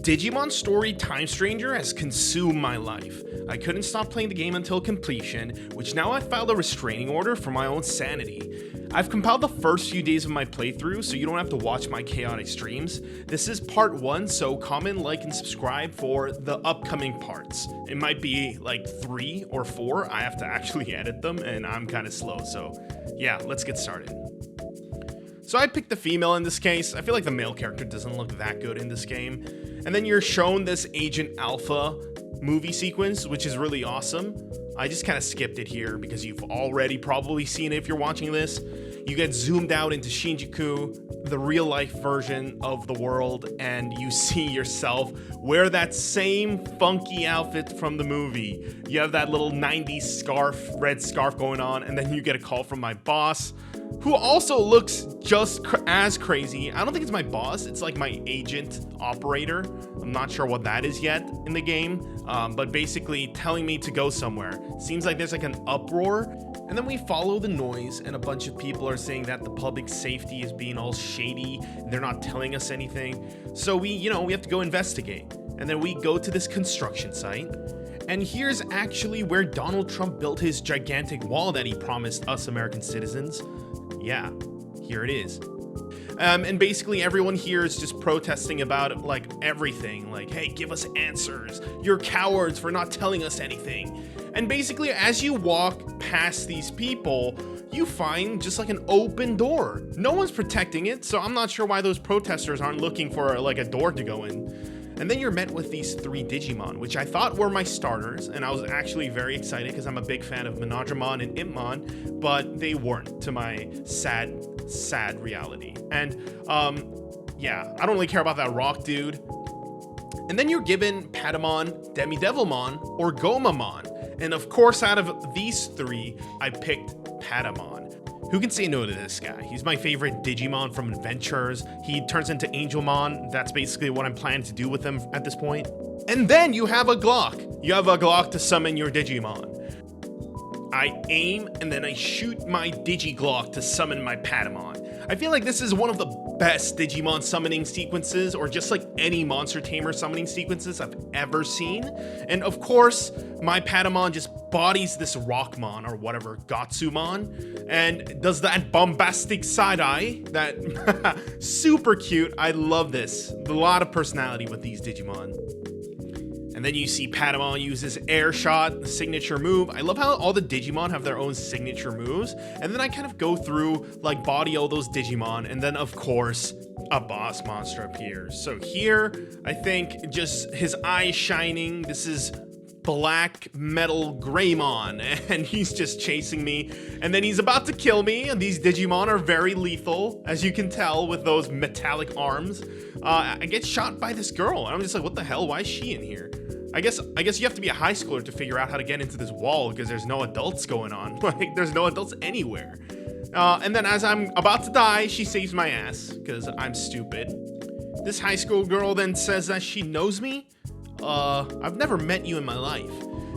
Digimon Story Time Stranger has consumed my life. I couldn't stop playing the game until completion, which now I've filed a restraining order for my own sanity. I've compiled the first few days of my playthrough so you don't have to watch my chaotic streams. This is part 1, so comment, like, and subscribe for the upcoming parts. It might be like 3 or 4, I have to actually edit them and I'm kind of slow, so yeah, let's get started. So I picked the female in this case. I feel like the male character doesn't look that good in this game. And then you're shown this Agent Alpha movie sequence, which is really awesome. I just kind of skipped it here because you've already probably seen it if you're watching this. You get zoomed out into Shinjuku, the real life version of the world, and you see yourself wear that same funky outfit from the movie. You have that little 90s scarf, red scarf going on, and then you get a call from my boss, who also looks just as crazy. I don't think it's my boss, it's like my agent operator. I'm not sure what that is yet in the game, but basically telling me to go somewhere. Seems like there's like an uproar, and then we follow the noise, and a bunch of people are saying that the public safety is being all shady, they're not telling us anything. So we have to go investigate. And then we go to this construction site, and here's actually where Donald Trump built his gigantic wall that he promised us American citizens. Yeah, here it is. And basically everyone here is just protesting about like everything, like, hey, give us answers, you're cowards for not telling us anything. And basically as you walk past these people, you find just like an open door. No one's protecting it, so I'm not sure why those protesters aren't looking for like a door to go in. And then you're met with these 3 Digimon, which I thought were my starters, and I was actually very excited because I'm a big fan of Monodramon and Impmon, but they weren't, to my sad reality. And yeah, I don't really care about that rock dude. And then you're given Patamon, Demi-Devilmon, or Gomamon. And of course, out of these 3, I picked Patamon. Who can say no to this guy? He's my favorite Digimon from Adventures. He turns into Angelmon. That's basically what I'm planning to do with him at this point. And then you have a Glock. You have a Glock to summon your Digimon. I aim and then I shoot my Digiglock to summon my Patamon. I feel like this is one of the best Digimon summoning sequences, or just like any monster tamer summoning sequences I've ever seen. And of course, my Patamon just bodies this Rockmon or whatever, Gatsumon, and does that bombastic side eye, that super cute. I love this. A lot of personality with these Digimon. And then you see Patamon use his air shot, signature move. I love how all the Digimon have their own signature moves. And then I kind of go through, like, body all those Digimon. And then, of course, a boss monster appears. So here, I think just his eyes shining. This is Black Metal Greymon. And he's just chasing me. And then he's about to kill me. And these Digimon are very lethal, as you can tell with those metallic arms. I get shot by this girl. And I'm just like, what the hell? Why is she in here? I guess you have to be a high schooler to figure out how to get into this wall because there's no adults going on. Like, there's no adults anywhere. And then as I'm about to die, she saves my ass because I'm stupid. This high school girl then says that she knows me. I've never met you in my life.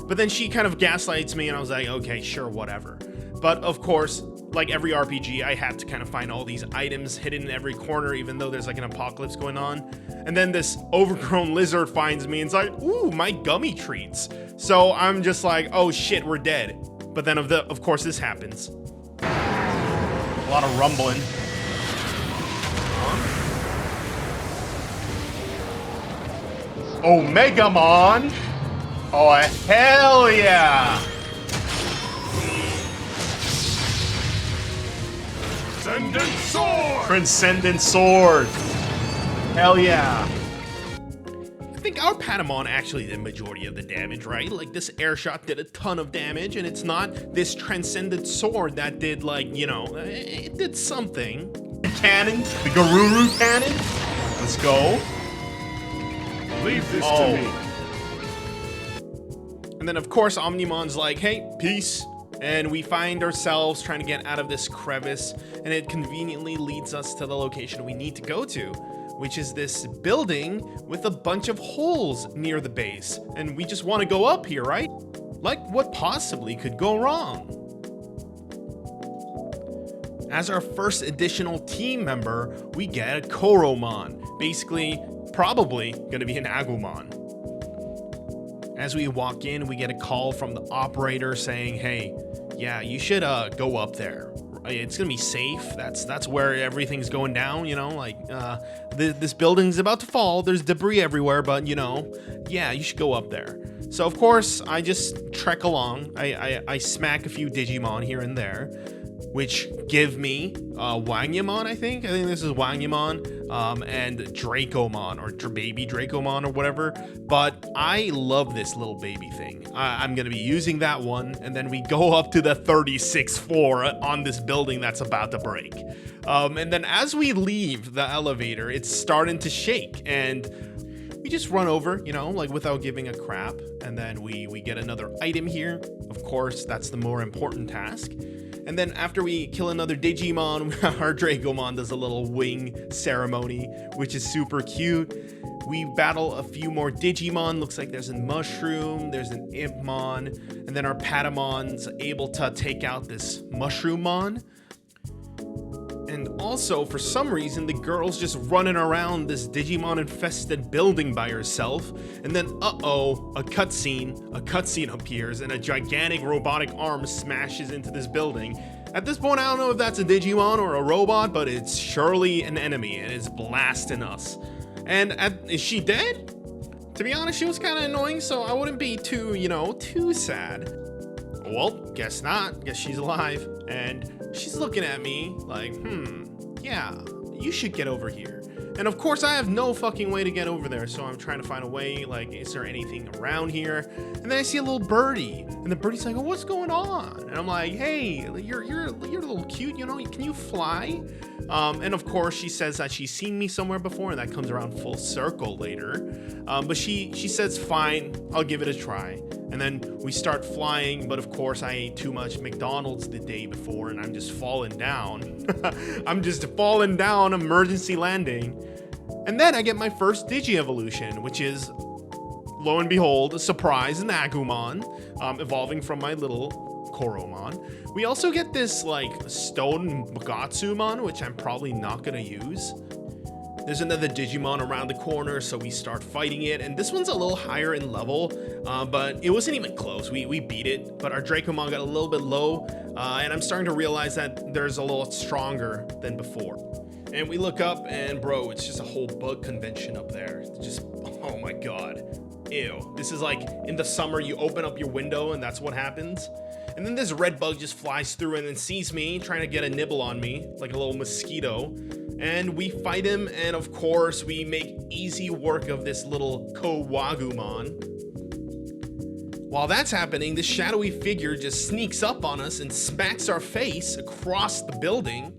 But then she kind of gaslights me and I was like, okay, sure, whatever. But of course, like every RPG, I had to kind of find all these items hidden in every corner, even though there's like an apocalypse going on. And then this overgrown lizard finds me and it's like, ooh, my gummy treats. So I'm just like, oh shit, we're dead. But then of course this happens. A lot of rumbling. Omegamon! Oh, hell yeah! Transcendent Sword! Transcendent Sword! Hell yeah! I think our Patamon actually did the majority of the damage, right? Like, this air shot did a ton of damage, and it's not this Transcendent Sword that did, like, it did something. Cannon, the Garuru Cannon. Let's go. Leave this to me. And then, of course, Omnimon's like, hey, peace. And we find ourselves trying to get out of this crevice, and it conveniently leads us to the location we need to go to, which is this building with a bunch of holes near the base. And we just want to go up here, right? Like, what possibly could go wrong? As our first additional team member, we get a Koromon. Basically, probably going to be an Agumon. As we walk in, we get a call from the operator saying, hey, yeah, you should go up there. It's gonna be safe. That's where everything's going down, you know, like this building's about to fall. There's debris everywhere, but you know, yeah, you should go up there. So of course I just trek along. I smack a few Digimon here and there, which give me Wangyamon, I think this is Wangyamon, and Dracomon, or baby Dracomon or whatever. But I love this little baby thing. I'm gonna be using that one, and then we go up to the 36th floor on this building that's about to break. And then as we leave the elevator, it's starting to shake, and we just run over, you know, like without giving a crap. And then we get another item here. Of course, that's the more important task. And then after we kill another Digimon, our Dracomon does a little wing ceremony, which is super cute. We battle a few more Digimon. Looks like there's a Mushroom, there's an Impmon, and then our Patamon's able to take out this Mushroommon. And also, for some reason, the girl's just running around this Digimon-infested building by herself. And then, a cutscene appears, and a gigantic robotic arm smashes into this building. At this point, I don't know if that's a Digimon or a robot, but it's surely an enemy, and it's blasting us. And is she dead? To be honest, she was kind of annoying, so I wouldn't be too sad. Well, guess not. Guess she's alive. And she's looking at me like, yeah, you should get over here. And of course, I have no fucking way to get over there, so I'm trying to find a way, like, is there anything around here? And then I see a little birdie, and the birdie's like, oh, what's going on? And I'm like, hey, you're a little cute, you know, can you fly? And of course, she says that she's seen me somewhere before, and that comes around full circle later. But she says, fine, I'll give it a try. And then we start flying, but of course I ate too much McDonald's the day before, and I'm just falling down. I'm just falling down, emergency landing. And then I get my first Digi-evolution, which is, lo and behold, a surprise, an Agumon, evolving from my little Koromon. We also get this, like, stone Magatsumon, which I'm probably not gonna use. There's another Digimon around the corner, so we start fighting it, and this one's a little higher in level, but it wasn't even close. We beat it, but our Dracomon got a little bit low, and I'm starting to realize that there's a little stronger than before. And we look up, and bro, it's just a whole bug convention up there. It's just, oh my god. Ew. This is like in the summer, you open up your window, and that's what happens. And then this red bug just flies through and then sees me, trying to get a nibble on me, like a little mosquito. And we fight him, and of course, we make easy work of this little Kowagumon. While that's happening, this shadowy figure just sneaks up on us and smacks our face across the building.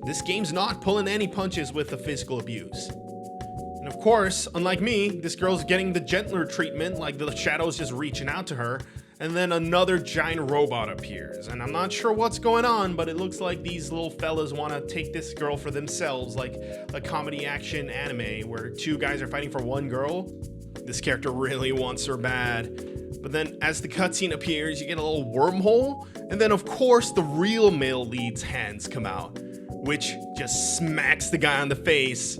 This game's not pulling any punches with the physical abuse. And of course, unlike me, this girl's getting the gentler treatment, like the shadow's just reaching out to her. And then another giant robot appears, and I'm not sure what's going on, but it looks like these little fellas want to take this girl for themselves, like a comedy action anime where two guys are fighting for one girl. This character really wants her bad. But then as the cutscene appears, you get a little wormhole, and then of course the real male lead's hands come out, which just smacks the guy on the face.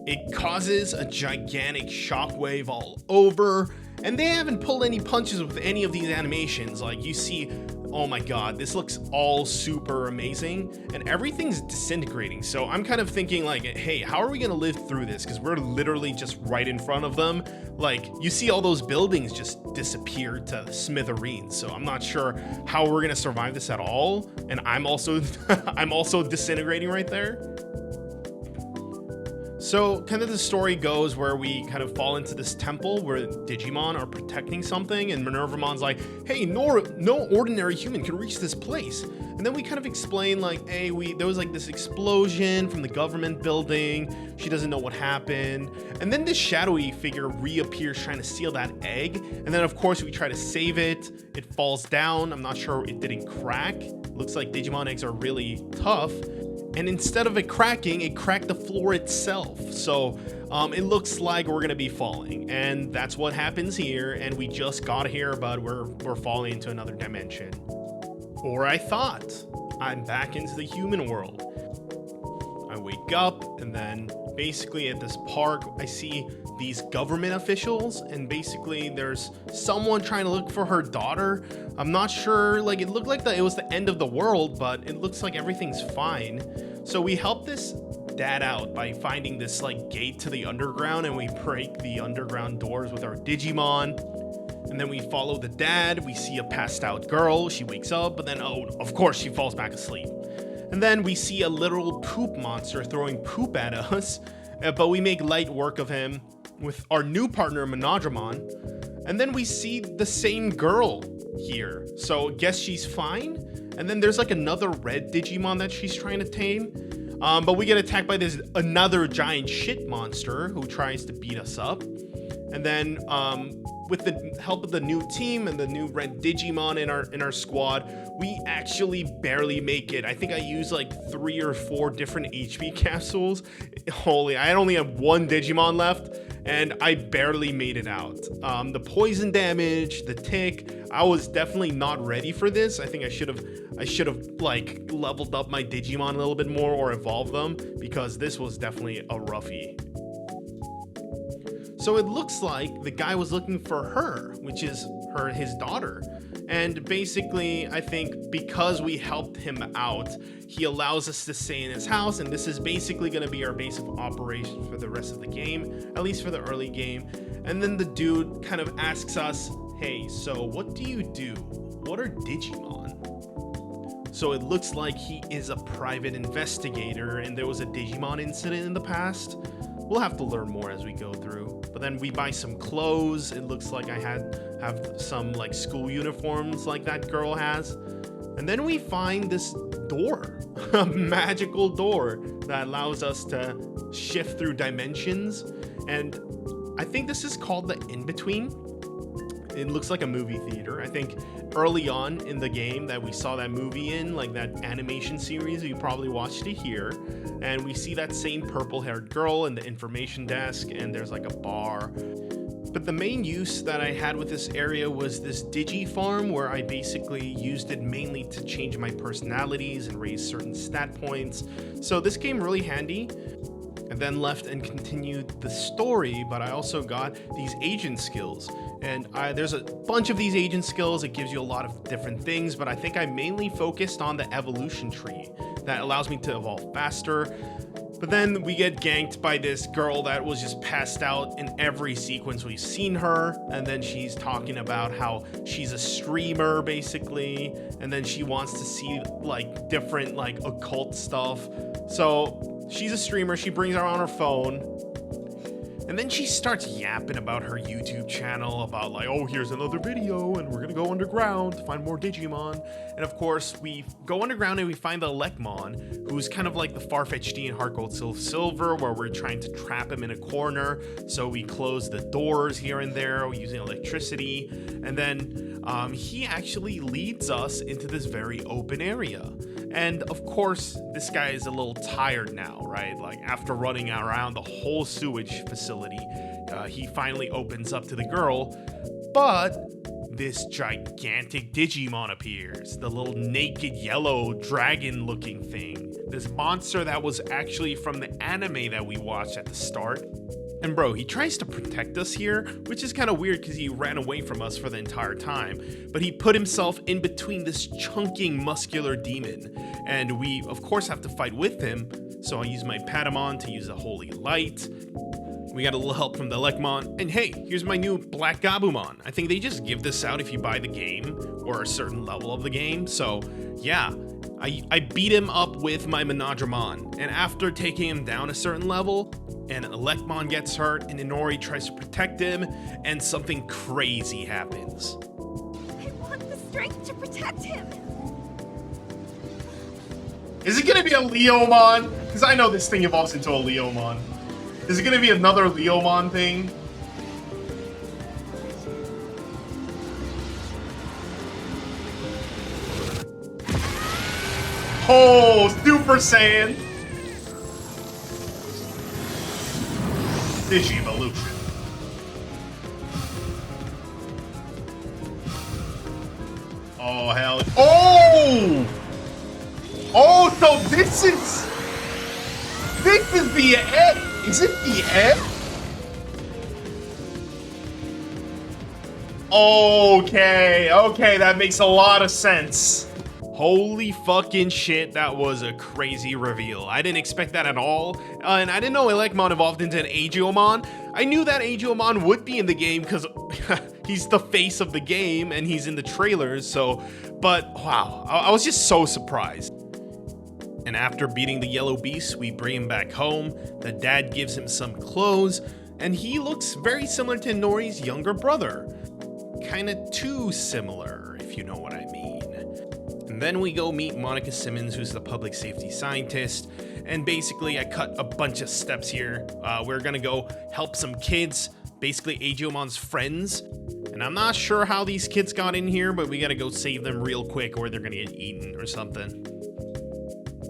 It causes a gigantic shockwave all over. And they haven't pulled any punches with any of these animations. Like, you see, oh my god, this looks all super amazing, and everything's disintegrating. So I'm kind of thinking like, hey, how are we gonna live through this? Because we're literally just right in front of them. Like, you see all those buildings just disappear to smithereens. So I'm not sure how we're gonna survive this at all. And I'm also I'm also disintegrating right there. So kind of the story goes where we kind of fall into this temple where Digimon are protecting something, and Minervamon's like, hey, no ordinary human can reach this place. And then we kind of explain like, hey, there was like this explosion from the government building. She doesn't know what happened. And then this shadowy figure reappears trying to steal that egg. And then of course we try to save it. It falls down. I'm not sure it didn't crack. Looks like Digimon eggs are really tough. And instead of it cracking, it cracked the floor itself. So it looks like we're gonna be falling, and that's what happens here. And we just got here, but we're falling into another dimension. Or I thought. I'm back into the human world. I wake up, and then basically at this park, I see these government officials, and basically there's someone trying to look for her daughter. I'm not sure, like it looked like it was the end of the world, but it looks like everything's fine. So we help this dad out by finding this like gate to the underground, and we break the underground doors with our Digimon. And then we follow the dad. We see a passed out girl. She wakes up, but then, oh, of course, she falls back asleep. And then we see a literal poop monster throwing poop at us, but we make light work of him with our new partner, Monodramon. And then we see the same girl here. So guess she's fine. And then there's like another red Digimon that she's trying to tame. But we get attacked by this another giant shit monster who tries to beat us up. And then with the help of the new team and the new red Digimon in our squad, we actually barely make it. I think I used like 3 or 4 different HP capsules. Holy, I only have 1 Digimon left, and I barely made it out. The poison damage, the tick, I was definitely not ready for this. I think I should have like leveled up my Digimon a little bit more or evolved them, because this was definitely a roughie. So it looks like the guy was looking for her, which is his daughter. And basically, I think because we helped him out, he allows us to stay in his house, and this is basically going to be our base of operations for the rest of the game, at least for the early game. And then the dude kind of asks us, hey, so what do you do? What are Digimon? So it looks like he is a private investigator, and there was a Digimon incident in the past. We'll have to learn more as we go through. But then we buy some clothes. It looks like I have some like school uniforms like that girl has. And then we find this door, a magical door that allows us to shift through dimensions. And I think this is called the In-Between. It looks like a movie theater. I think early on in the game that we saw that movie in, like that animation series, you probably watched it here. And we see that same purple-haired girl in the information desk, and there's like a bar. But the main use that I had with this area was this Digi farm, where I basically used it mainly to change my personalities and raise certain stat points. So this came really handy. And then left and continued the story, but I also got these agent skills. And there's a bunch of these agent skills. It gives you a lot of different things, but I think I mainly focused on the evolution tree that allows me to evolve faster. But then we get ganked by this girl that was just passed out in every sequence we've seen her. And then she's talking about how she's a streamer, basically. And then she wants to see like different like occult stuff. So she's a streamer. She brings her on her phone. And then she starts yapping about her YouTube channel, about like, oh, here's another video, and we're gonna go underground to find more Digimon. And of course, we go underground and we find the Lekmon, who's kind of like the Farfetch'd in Heart Gold Silver, where we're trying to trap him in a corner. So we close the doors here and there using electricity. And then he actually leads us into this very open area. And of course, this guy is a little tired now, right? Like after running around the whole sewage facility, he finally opens up to the girl, but this gigantic Digimon appears, the little naked yellow dragon looking thing, this monster that was actually from the anime that we watched at the start. And bro, he tries to protect us here, which is kind of weird because he ran away from us for the entire time. But he put himself in between this chunking muscular demon. And we, of course, have to fight with him. So I use my Patamon to use a Holy Light. We got a little help from the Lekmon. And hey, here's my new Black Gabumon. I think they just give this out if you buy the game or a certain level of the game. So yeah, I beat him up with my Monodramon. And after taking him down a certain level, and Lekmon gets hurt, and Inori tries to protect him, and something crazy happens. I want the strength to protect him. Is it gonna be a Leomon? Because I know this thing evolves into a Leomon. Is it gonna be another Leomon thing? Oh, Super Saiyan! Digivolution. Oh, hell. Oh! Oh, so this is... this is the end. Is it the end? Okay, that makes a lot of sense. Holy fucking shit, that was a crazy reveal. I didn't expect that at all, and I didn't know Elecmon evolved into an Agiomon. I knew that Agiomon would be in the game because he's the face of the game and he's in the trailers, but wow, I was just so surprised. And after beating the yellow beast, we bring him back home. The dad gives him some clothes, and he looks very similar to Nori's younger brother. Kinda too similar, if you know what I mean. And then we go meet Monica Simmons, who's the public safety scientist. And basically, I cut a bunch of steps here. We're gonna go help some kids, basically Agiomon's friends. And I'm not sure how these kids got in here, but we gotta go save them real quick or they're gonna get eaten or something.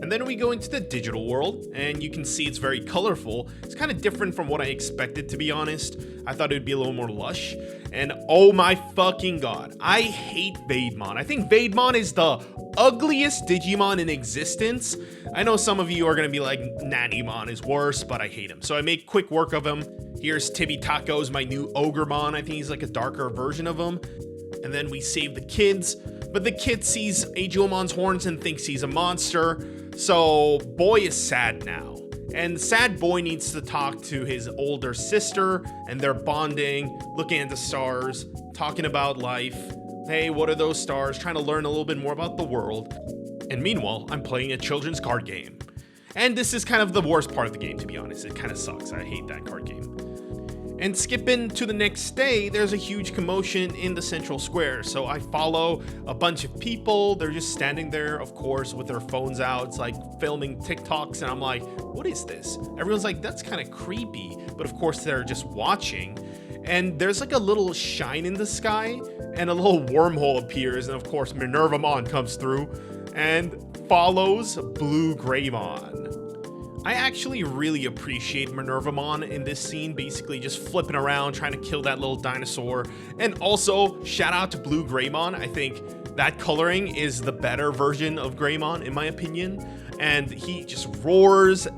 And then we go into the digital world, and you can see it's very colorful. It's kind of different from what I expected, to be honest. I thought it would be a little more lush. And oh my fucking god, I hate Vademon. I think Vademon is the ugliest Digimon in existence. I know some of you are gonna be like, Nannymon is worse, but I hate him. So I make quick work of him. Here's Tibitaco's my new Ogremon. I think he's like a darker version of him. And then we save the kids, but the kid sees Agiomon's horns and thinks he's a monster. So boy is sad now. And sad boy needs to talk to his older sister, and they're bonding, looking at the stars, talking about life. Hey, what are those stars? Trying to learn a little bit more about the world. And meanwhile, I'm playing a children's card game. And this is kind of the worst part of the game, to be honest. It kind of sucks. I hate that card game. And skipping to the next day, there's a huge commotion in the central square. So I follow a bunch of people. They're just standing there, of course, with their phones out. It's like filming TikToks. And I'm like, what is this? Everyone's like, that's kind of creepy. But of course, they're just watching. And there's like a little shine in the sky and a little wormhole appears. And of course, Minervamon comes through and follows Blue Greymon. I actually really appreciate Minervamon in this scene, basically just flipping around, trying to kill that little dinosaur. And also, shout out to Blue Greymon. I think that coloring is the better version of Greymon, in my opinion. And he just roars,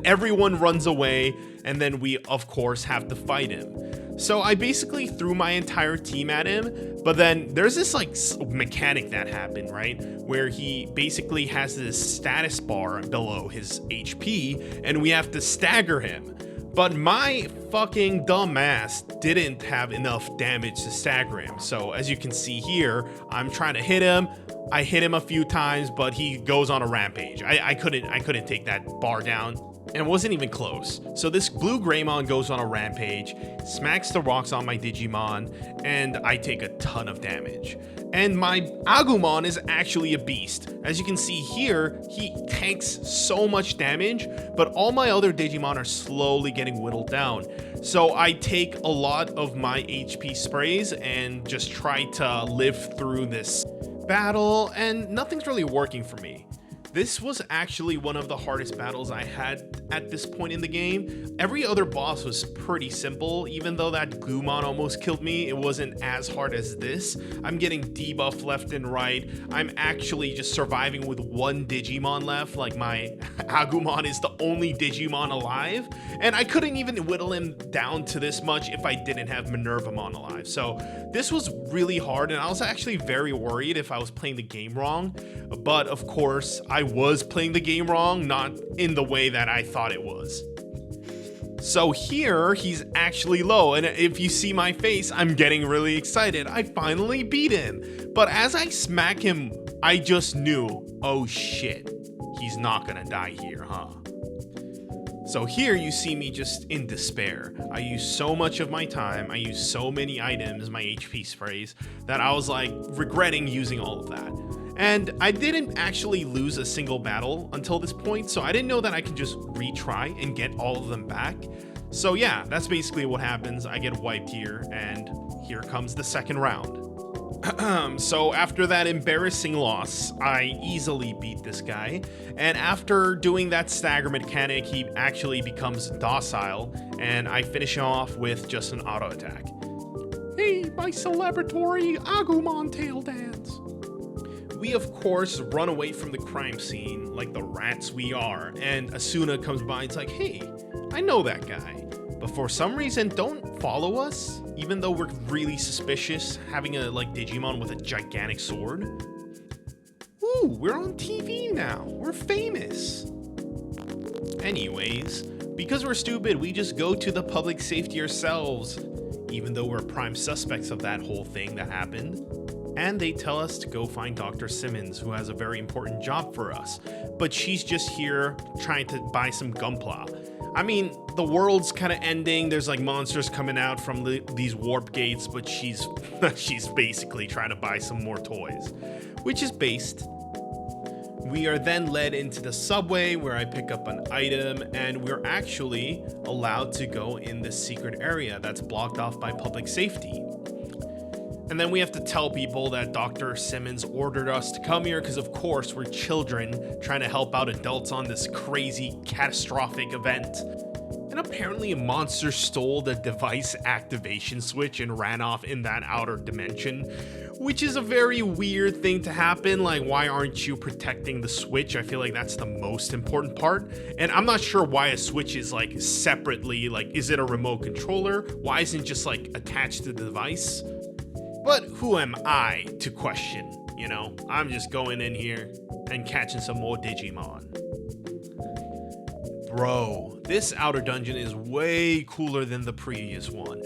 everyone runs away, and then we, of course, have to fight him. So I basically threw my entire team at him, but then there's this like mechanic that happened, right? Where he basically has this status bar below his HP, and we have to stagger him. But my fucking dumbass didn't have enough damage to stagger him. So as you can see here, I'm trying to hit him. I hit him a few times, but he goes on a rampage. I couldn't take that bar down. And it wasn't even close. So this Blue Greymon goes on a rampage, smacks the rocks on my Digimon, and I take a ton of damage. And my Agumon is actually a beast. As you can see here, he tanks so much damage, but all my other Digimon are slowly getting whittled down. So I take a lot of my HP sprays and just try to live through this battle, and nothing's really working for me. This was actually one of the hardest battles I had at this point in the game. Every other boss was pretty simple. Even though that Gumon almost killed me, it wasn't as hard as this. I'm getting debuffed left and right. I'm actually just surviving with one Digimon left. Like my Agumon is the only Digimon alive. And I couldn't even whittle him down to this much if I didn't have Minervamon alive. So this was really hard, and I was actually very worried if I was playing the game wrong. But of course, I was playing the game wrong, not in the way that I thought it was. So here, he's actually low, and if you see my face, I'm getting really excited. I finally beat him. But as I smack him, I just knew, oh shit, he's not gonna die here, huh? So here you see me just in despair. I used so much of my time, I used so many items, my HP sprays, that I was like regretting using all of that. And I didn't actually lose a single battle until this point, so I didn't know that I could just retry and get all of them back. So yeah, that's basically what happens. I get wiped here, and here comes the second round. So after that embarrassing loss, I easily beat this guy, and after doing that stagger mechanic, he actually becomes docile, and I finish him off with just an auto attack. Hey, my celebratory Agumon tail dance. We of course run away from the crime scene like the rats we are, and Asuna comes by and it's like, hey, I know that guy. But for some reason, don't follow us, even though we're really suspicious, having a Digimon with a gigantic sword. Ooh, we're on TV now. We're famous. Anyways, because we're stupid, we just go to the public safety ourselves, even though we're prime suspects of that whole thing that happened. And they tell us to go find Dr. Simmons, who has a very important job for us. But she's just here trying to buy some Gunpla. I mean, the world's kind of ending. There's monsters coming out from these warp gates, but she's basically trying to buy some more toys, which is based. We are then led into the subway where I pick up an item, and we're actually allowed to go in this secret area that's blocked off by public safety. And then we have to tell people that Dr. Simmons ordered us to come here because, of course, we're children trying to help out adults on this crazy, catastrophic event. And apparently a monster stole the device activation switch and ran off in that outer dimension, which is a very weird thing to happen. Why aren't you protecting the switch? I feel like that's the most important part. And I'm not sure why a switch is separately, is it a remote controller? Why isn't it just attached to the device? But who am I to question, I'm just going in here and catching some more Digimon. Bro, this outer dungeon is way cooler than the previous one.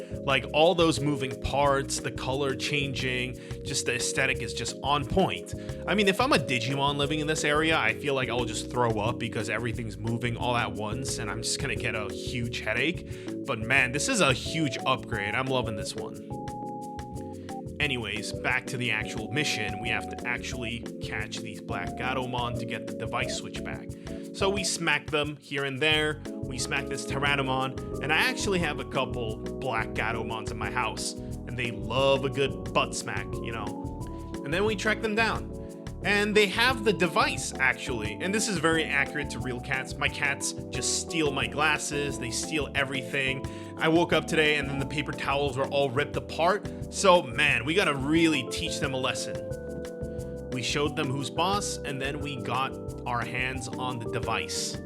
All those moving parts, the color changing, just the aesthetic is just on point. I mean, if I'm a Digimon living in this area, I feel like I'll just throw up because everything's moving all at once and I'm just gonna get a huge headache. But man, this is a huge upgrade. I'm loving this one. Anyways, back to the actual mission. We have to actually catch these black Gatomon to get the device switch back. So we smack them here and there. We smack this Tyrannomon, and I actually have a couple black Gatomons in my house, and they love a good butt smack, And then we track them down. And they have the device, actually. And this is very accurate to real cats. My cats just steal my glasses. They steal everything. I woke up today and then the paper towels were all ripped apart. So, man, we gotta really teach them a lesson. We showed them who's boss, and then we got our hands on the device.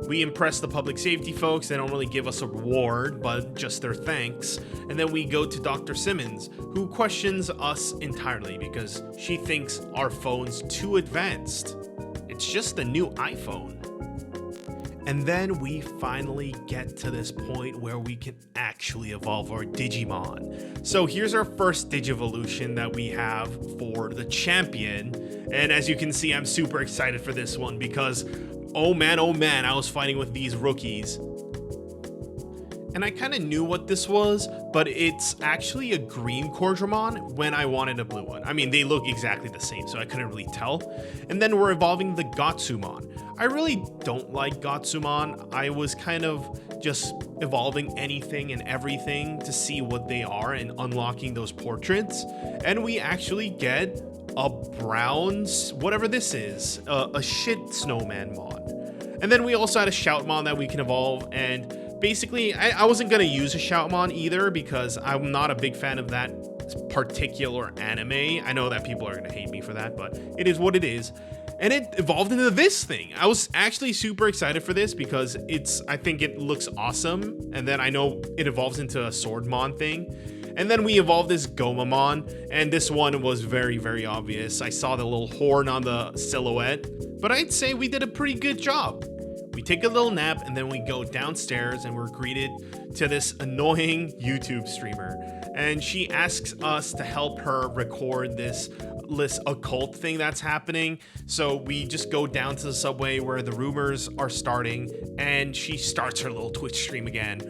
We impress the public safety folks. They don't really give us a reward, but just their thanks. And then we go to Dr. Simmons, who questions us entirely because she thinks our phone's too advanced. It's just the new iPhone. And then we finally get to this point where we can actually evolve our Digimon. So here's our first Digivolution that we have for the champion. And as you can see, I'm super excited for this one because oh man, I was fighting with these rookies. And I kind of knew what this was, but it's actually a green Cordramon when I wanted a blue one. I mean, they look exactly the same, so I couldn't really tell. And then we're evolving the Gotsumon. I really don't like Gotsumon. I was kind of just evolving anything and everything to see what they are and unlocking those portraits. And we actually get a brown, whatever this is, a shit snowman mon. And then we also had a Shoutmon that we can evolve, and basically I wasn't going to use a Shoutmon either because I'm not a big fan of that particular anime. I know that people are going to hate me for that, but it is what it is. And it evolved into this thing. I was actually super excited for this because I think it looks awesome. And then I know it evolves into a Swordmon thing. And then we evolved this Gomamon, and this one was very, very obvious. I saw the little horn on the silhouette, but I'd say we did a pretty good job. We take a little nap, and then we go downstairs, and we're greeted to this annoying YouTube streamer. And she asks us to help her record this occult thing that's happening. So we just go down to the subway where the rumors are starting, and she starts her little Twitch stream again.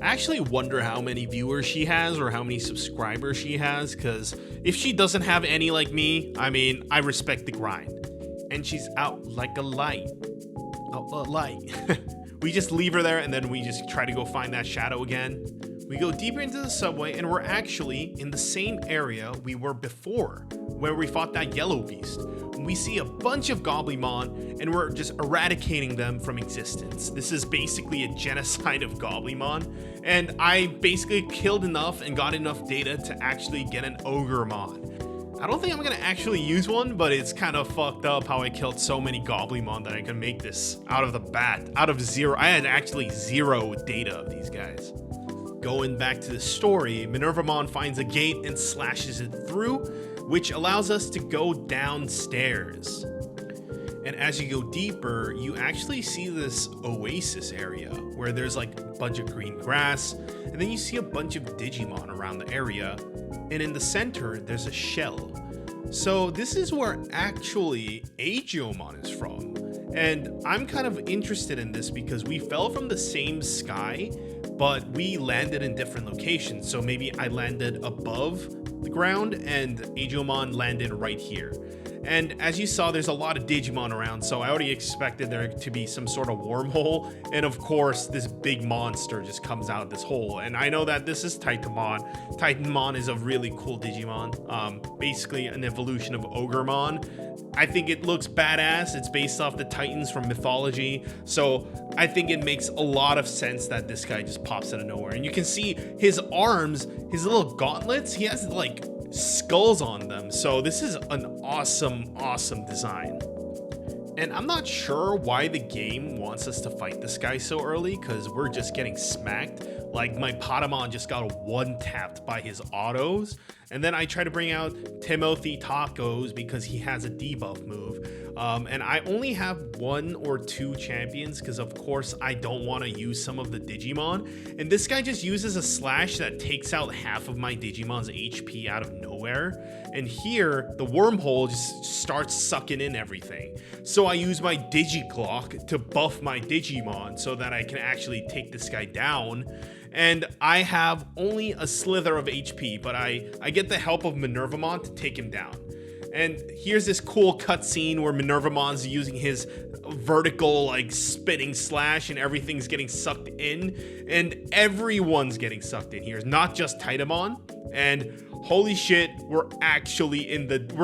I actually wonder how many viewers she has or how many subscribers she has, because if she doesn't have any like me, I mean, I respect the grind. And she's out like a light. We just leave her there, and then we just try to go find that shadow again. We go deeper into the subway, and we're actually in the same area we were before, where we fought that yellow beast. We see a bunch of Goblimon, and we're just eradicating them from existence. This is basically a genocide of Goblimon, and I basically killed enough and got enough data to actually get an Ogremon. I don't think I'm gonna actually use one, but it's kind of fucked up how I killed so many Goblimon that I could make this out of the bat, out of zero. I had actually zero data of these guys. Going back to the story, Minervamon finds a gate and slashes it through, which allows us to go downstairs. And as you go deeper, you actually see this oasis area where there's like a bunch of green grass, and then you see a bunch of Digimon around the area, and in the center, there's a shell. So this is where actually Agiomon is from. And I'm kind of interested in this because we fell from the same sky, but we landed in different locations. So maybe I landed above the ground and Agiomon landed right here. And as you saw, there's a lot of Digimon around, so I already expected there to be some sort of wormhole. And of course, this big monster just comes out of this hole. And I know that this is Titanmon. Titanmon is a really cool Digimon, basically an evolution of Ogremon. I think it looks badass. It's based off the Titans from mythology. So I think it makes a lot of sense that this guy just pops out of nowhere. And you can see his arms, his little gauntlets, he has like skulls on them. So this is an awesome design. And I'm not sure why the game wants us to fight this guy so early, because we're just getting smacked. Like my Patamon just got one-tapped by his autos. And then I try to bring out Timothy Tacos because he has a debuff move. And I only have 1 or 2 champions because of course I don't want to use some of the Digimon. And this guy just uses a slash that takes out half of my Digimon's HP out of nowhere. And here, the wormhole just starts sucking in everything. So I use my Digiclock to buff my Digimon so that I can actually take this guy down. And I have only a slither of HP, but I get the help of Minervamon to take him down. And here's this cool cutscene where Minervamon's using his vertical like spinning slash and everything's getting sucked in. And everyone's getting sucked in here. It's not just Titanmon. And holy shit, we're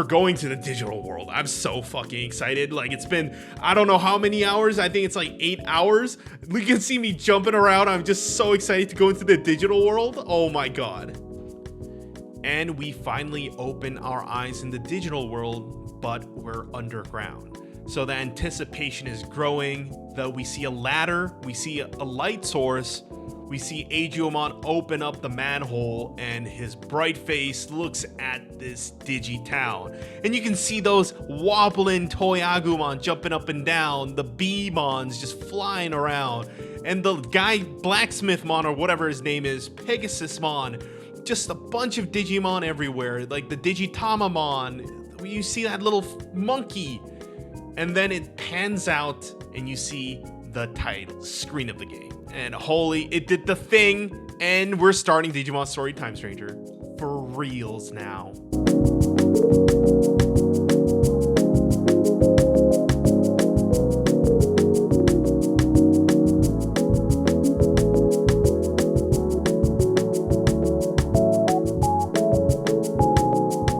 going to the digital world. I'm so fucking excited. Like it's been, I don't know how many hours. I think it's like 8 hours. You can see me jumping around. I'm just so excited to go into the digital world. Oh my God. And we finally open our eyes in the digital world, but we're underground. So the anticipation is growing. Though we see a ladder, we see a light source, we see Agiomon open up the manhole, and his bright face looks at this Digitown. And you can see those wobbling Toy Agumon jumping up and down, the Beemons just flying around, and the guy Blacksmithmon or whatever his name is, Pegasusmon. Just a bunch of Digimon everywhere, like the Digitamamon. You see that little monkey. And then it pans out and you see the title screen of the game. And holy, it did the thing. And we're starting Digimon Story Time Stranger for reals now.